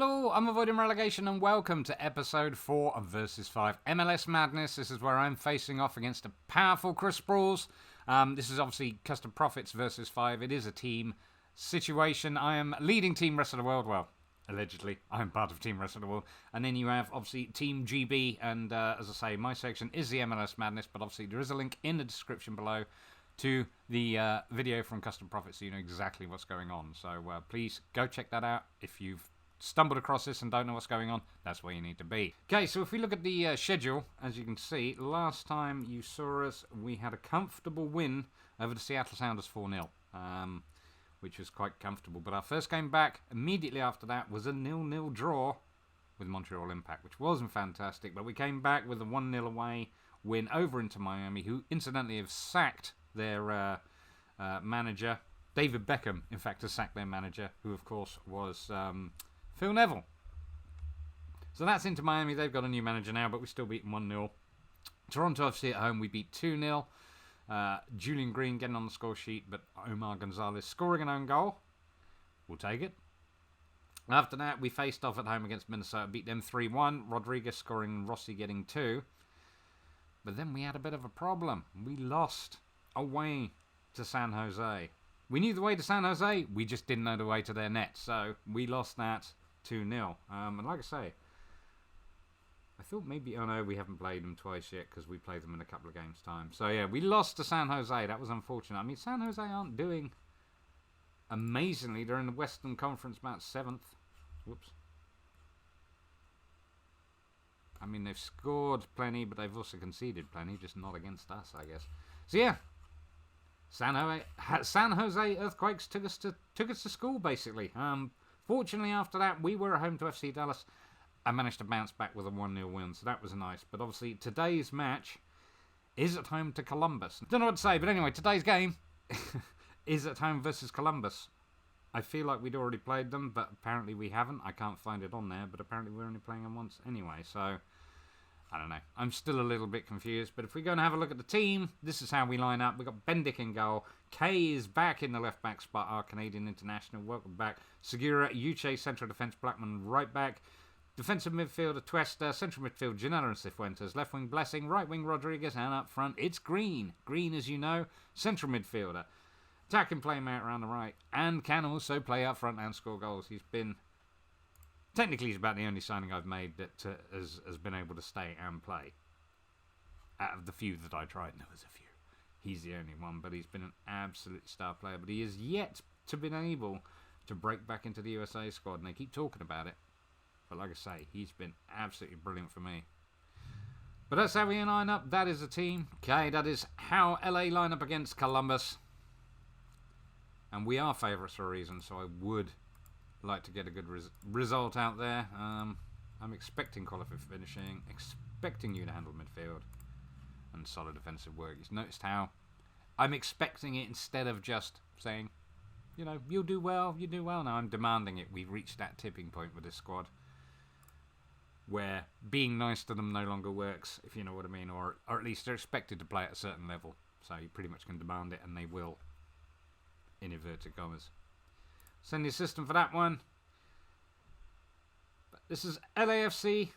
Hello, I'm Avoiding Relegation and welcome to episode 4 of Versus 5 MLS Madness. This is where I'm facing off against a powerful Chris Sprawls. This is obviously Custom Profits versus 5. It is a team situation. I am leading Team Rest of the World. Well, allegedly, I'm part of Team Rest of the World. And then you have, obviously, Team GB. And as I say, my section is the MLS Madness. But obviously, there is a link in the description below to the video from Custom Profits so you know exactly what's going on. So please go check that out if you've stumbled across this and don't know what's going on. That's where you need to be. Okay, so if we look at the schedule, as you can see, last time you saw us, we had a comfortable win over the Seattle Sounders 4-0, which was quite comfortable. But our first game back, immediately after that, was a 0-0 draw with Montreal Impact, which wasn't fantastic. But we came back with a 1-0 away win over into Miami, who incidentally have sacked their manager. David Beckham, in fact, has sacked their manager, who, of course, was Phil Neville. So that's into Miami. They've got a new manager now, but we still beat them 1-0. Toronto FC at home, we beat 2-0. Julian Green getting on the score sheet, but Omar Gonzalez scoring an own goal. We'll take it. After that, we faced off at home against Minnesota, beat them 3-1. Rodriguez scoring and Rossi getting 2. But then we had a bit of a problem. We lost away to San Jose. We knew the way to San Jose, we just didn't know the way to their net. So we lost that 2-0. And like I say, I thought maybe, oh no, we haven't played them twice yet because we played them in a couple of games' time. So yeah, we lost to San Jose. That was unfortunate. I mean, San Jose aren't doing amazingly. They're in the Western Conference, about 7th. Whoops. I mean, they've scored plenty, but they've also conceded plenty, just not against us, I guess. So yeah, San Jose Earthquakes took us to school, basically. Fortunately, after that, we were at home to FC Dallas. I managed to bounce back with a 1-0 win, so that was nice. But obviously, today's match is at home to Columbus. Don't know what to say, but anyway, today's game is at home versus Columbus. I feel like we'd already played them, but apparently we haven't. I can't find it on there, but apparently we're only playing them once anyway, so I don't know. I'm still a little bit confused, but if we go and have a look at the team, this is how we line up. We've got Bendick in goal. Kay is back in the left-back spot, our Canadian international. Welcome back. Segura, Uche, central defence, Blackman, right back. Defensive midfielder, Tuesta. Central midfield, Janela and Cifuentes. Left wing, Blessing. Right wing, Rodriguez. And up front, it's Green. Green, as you know, central midfielder. Attacking playmaker around the right. And can also play up front and score goals. He's been... Technically, he's about the only signing I've made that has been able to stay and play. Out of the few that I tried, and there was a few. He's the only one, but he's been an absolute star player. But he has yet to been able to break back into the USA squad, and they keep talking about it. But like I say, he's been absolutely brilliant for me. But that's how we line up. That is the team. Okay, that is how LA line up against Columbus. And we are favourites for a reason, so I would like to get a good result out there. I'm expecting qualifying finishing, expecting you to handle midfield and solid defensive work. You've noticed how I'm expecting it instead of just saying, you know, you'll do well, you do well. Now I'm demanding it. We've reached that tipping point with this squad where being nice to them no longer works, if you know what I mean, or at least they're expected to play at a certain level. So you pretty much can demand it, and they will, in inverted commas. Send the system for that one. But this is LAFC.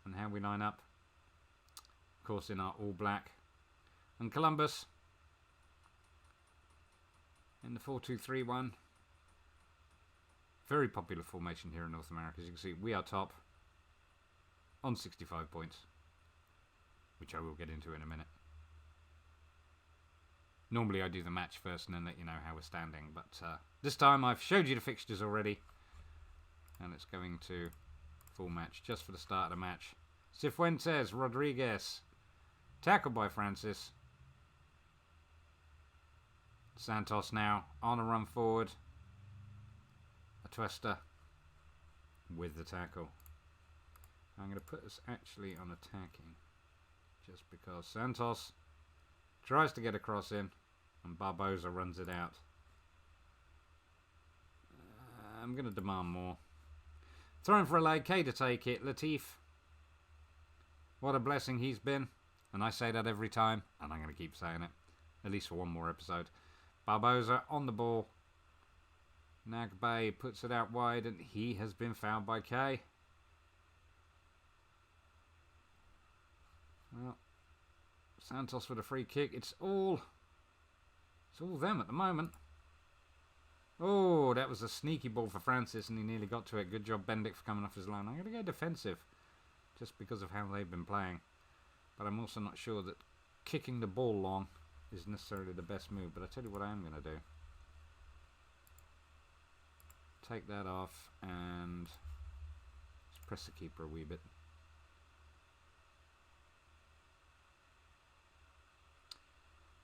And how we line up. Of course, in our all black. And Columbus. In the 4-2-3-1. Very popular formation here in North America. As you can see, we are top. On 65 points. Which I will get into in a minute. Normally I do the match first and then let you know how we're standing, but this time I've showed you the fixtures already, and it's going to full match just for the start of the match. Cifuentes, Rodriguez, tackled by Francis. Santos now on a run forward. Atuesta with the tackle. I'm going to put us actually on attacking, just because Santos tries to get a cross in, and Barbosa runs it out. I'm going to demand more. Throwing for a leg, K to take it. Latif. What a blessing he's been. And I say that every time, and I'm going to keep saying it. At least for one more episode. Barbosa on the ball. Nagbe puts it out wide, and he has been fouled by K. Well, Santos with a free kick. It's all them at the moment. Oh, that was a sneaky ball for Francis, and he nearly got to it. Good job, Bendick, for coming off his line. I'm going to go defensive, just because of how they've been playing. But I'm also not sure that kicking the ball long is necessarily the best move. But I tell you what I am going to do. Take that off and just press the keeper a wee bit.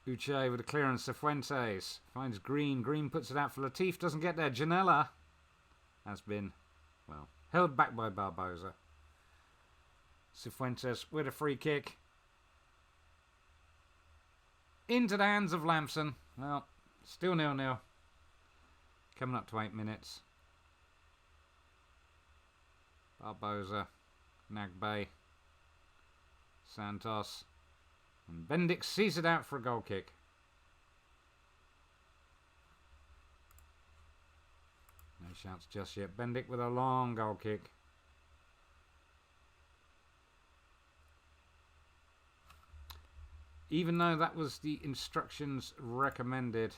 Uche with a clearance. Cifuentes finds Green. Green puts it out for Latif. Doesn't get there. Janela has been, well, held back by Barbosa. Cifuentes with a free kick. Into the hands of Lampson. Well, still 0-0. Coming up to 8 minutes. Barbosa, Nagbe, Santos, and Bendick sees it out for a goal kick. No shouts just yet. Bendick with a long goal kick. Even though that was the instructions recommended,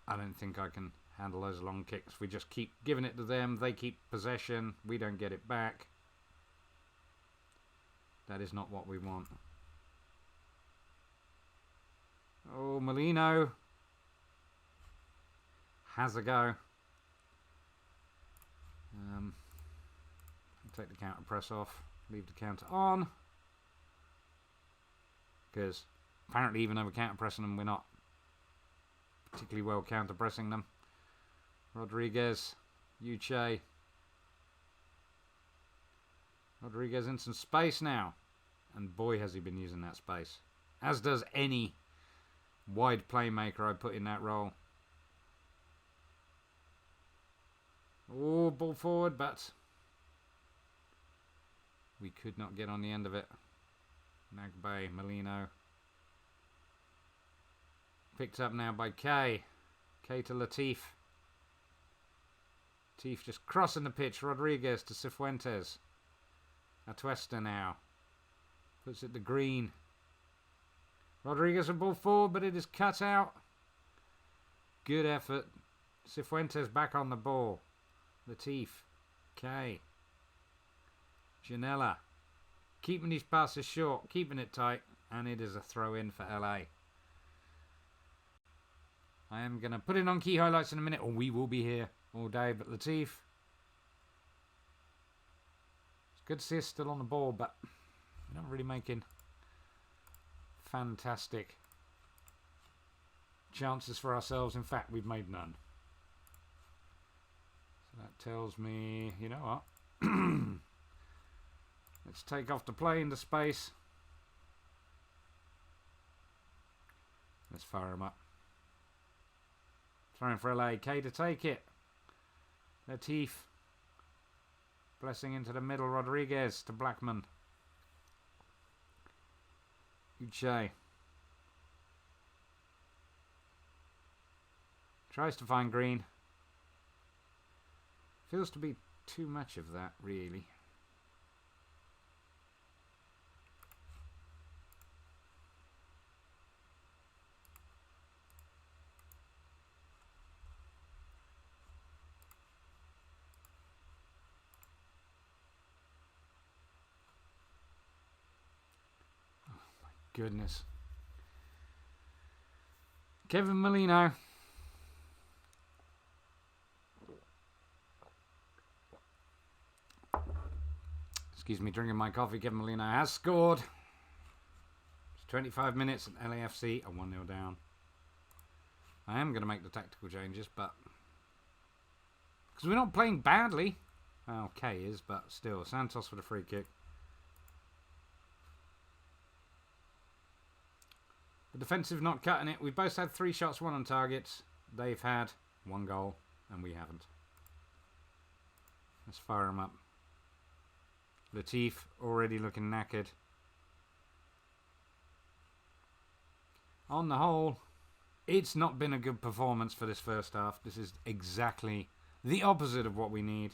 I don't think I can handle those long kicks. We just keep giving it to them. They keep possession. We don't get it back. That is not what we want. Oh, Molino has a go. Take the counter press off. Leave the counter on. Because apparently even though we're counter pressing them, we're not particularly well counter pressing them. Rodriguez, Uche. Rodriguez in some space now. And boy has he been using that space. As does any wide playmaker I put in that role. Oh, ball forward, but we could not get on the end of it. Nagbe, Molino. Picked up now by K. K to Latif. Latif just crossing the pitch. Rodriguez to Cifuentes. Atuesta now. Puts it to Green. Rodriguez with ball forward, but it is cut out. Good effort. Cifuentes back on the ball. Latif. K. Janela. Keeping these passes short. Keeping it tight. And it is a throw in for LA. I am going to put it on key highlights in a minute, or we will be here all day. But Latif, it's good to see us still on the ball, but we're not really making fantastic chances for ourselves. In fact, we've made none. So that tells me, you know what? Let's take off the play into space. Let's fire him up. Throwing for LA. K to take it. Latif. Blessing into the middle. Rodriguez to Blackman. Uche. Tries to find Green. Feels to be too much of that, really. Goodness. Kevin Molino. Excuse me, drinking my coffee. Kevin Molino has scored. It's 25 minutes and LAFC are 1-0 down. I am going to make the tactical changes, but because we're not playing badly. Well, K is, but still. Santos with a free kick. The defensive not cutting it. We've both had 3 shots, 1 on targets. They've had 1 goal, and we haven't. Let's fire them up. Latif already looking knackered. On the whole, It's not been a good performance for this first half. This is exactly the opposite of what we need.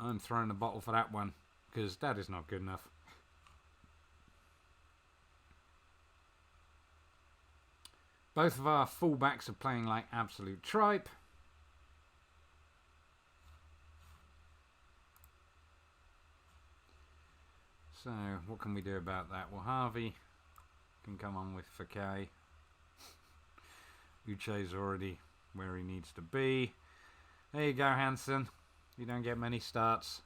I'm throwing the bottle for that one, because that is not good enough. Both of our fullbacks are playing like absolute tripe. So, what can we do about that? Well, Harvey can come on with Fouquet. Uche's already where he needs to be. There you go, Hansen. You don't get many starts.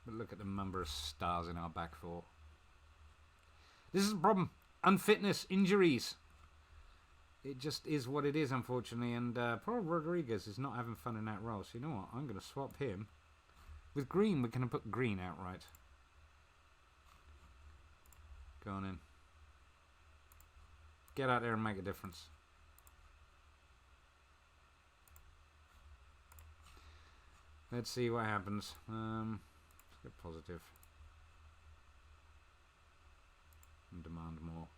But look at the number of stars in our back four. This is a problem. Unfitness, injuries. It just is what it is, unfortunately. And poor Rodriguez is not having fun in that role. So you know what? I'm going to swap him. With Green, we're going to put Green outright. Go on in. Get out there and make a difference. Let's see what happens. Let's get positive. And demand more.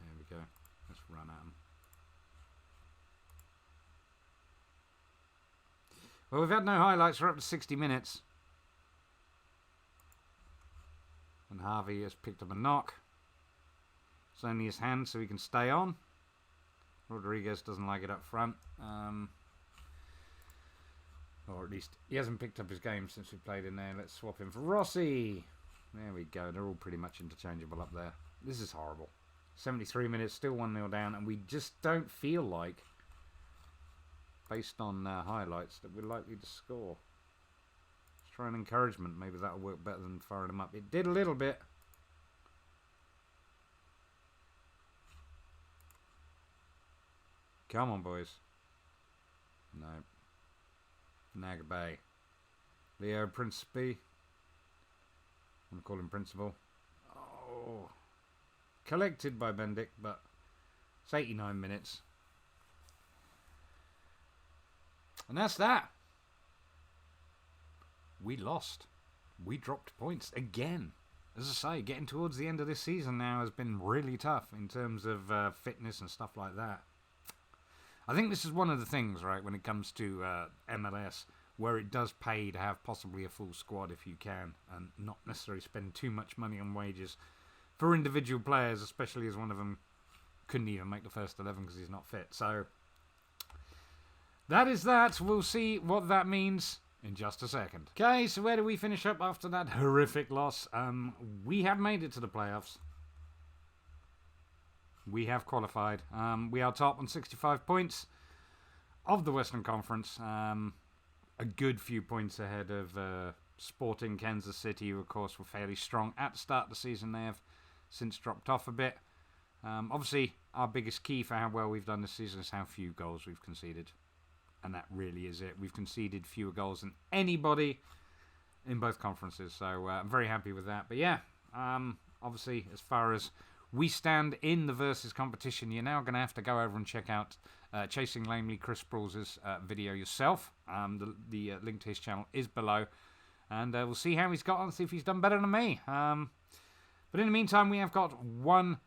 There we go. Let's run at them. Well, we've had no highlights. We're up to 60 minutes. And Harvey has picked up a knock. It's only his hand, so he can stay on. Rodriguez doesn't like it up front. Or at least he hasn't picked up his game since we played in there. Let's swap him for Rossi. There we go. They're all pretty much interchangeable up there. This is horrible. 73 minutes, still 1-0 down, and we just don't feel like, based on highlights, that we're likely to score. Let's try an encouragement. Maybe that'll work better than firing them up. It did a little bit. Come on, boys. No. Nagabay. Leo Principe. I'm going to call him Principal. Oh. Collected by Bendick, but it's 89 minutes. And that's that. We lost. We dropped points again. As I say, getting towards the end of this season now has been really tough in terms of fitness and stuff like that. I think this is one of the things, right, when it comes to MLS, where it does pay to have possibly a full squad if you can, and not necessarily spend too much money on wages for individual players, especially as one of them couldn't even make the first 11 because he's not fit. So that is that. We'll see what that means in just a second. Okay, so where do we finish up after that horrific loss? We have made it to the playoffs. We have qualified. We are top on 65 points of the Western Conference. A good few points ahead of Sporting Kansas City, who of course were fairly strong at the start of the season. They have since dropped off a bit. Obviously, our biggest key for how well we've done this season is how few goals we've conceded. And that really is it. We've conceded fewer goals than anybody in both conferences. So I'm very happy with that. But yeah, obviously, as far as we stand in the Versus competition, you're now going to have to go over and check out Chasing Lamely, Chris Sprawls' video yourself. The link to his channel is below. And we'll see how he's got on, see if he's done better than me. But in the meantime, we have got one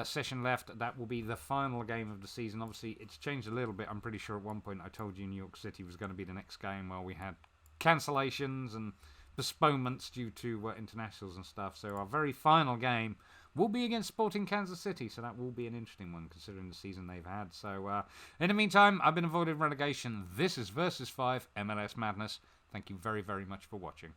session left. That will be the final game of the season. Obviously, it's changed a little bit. I'm pretty sure at one point I told you New York City was going to be the next game. Well, we had cancellations and postponements due to internationals and stuff. So our very final game will be against Sporting Kansas City. So that will be an interesting one considering the season they've had. So in the meantime, I've been avoiding relegation. This is Versus 5 MLS Madness. Thank you very, very much for watching.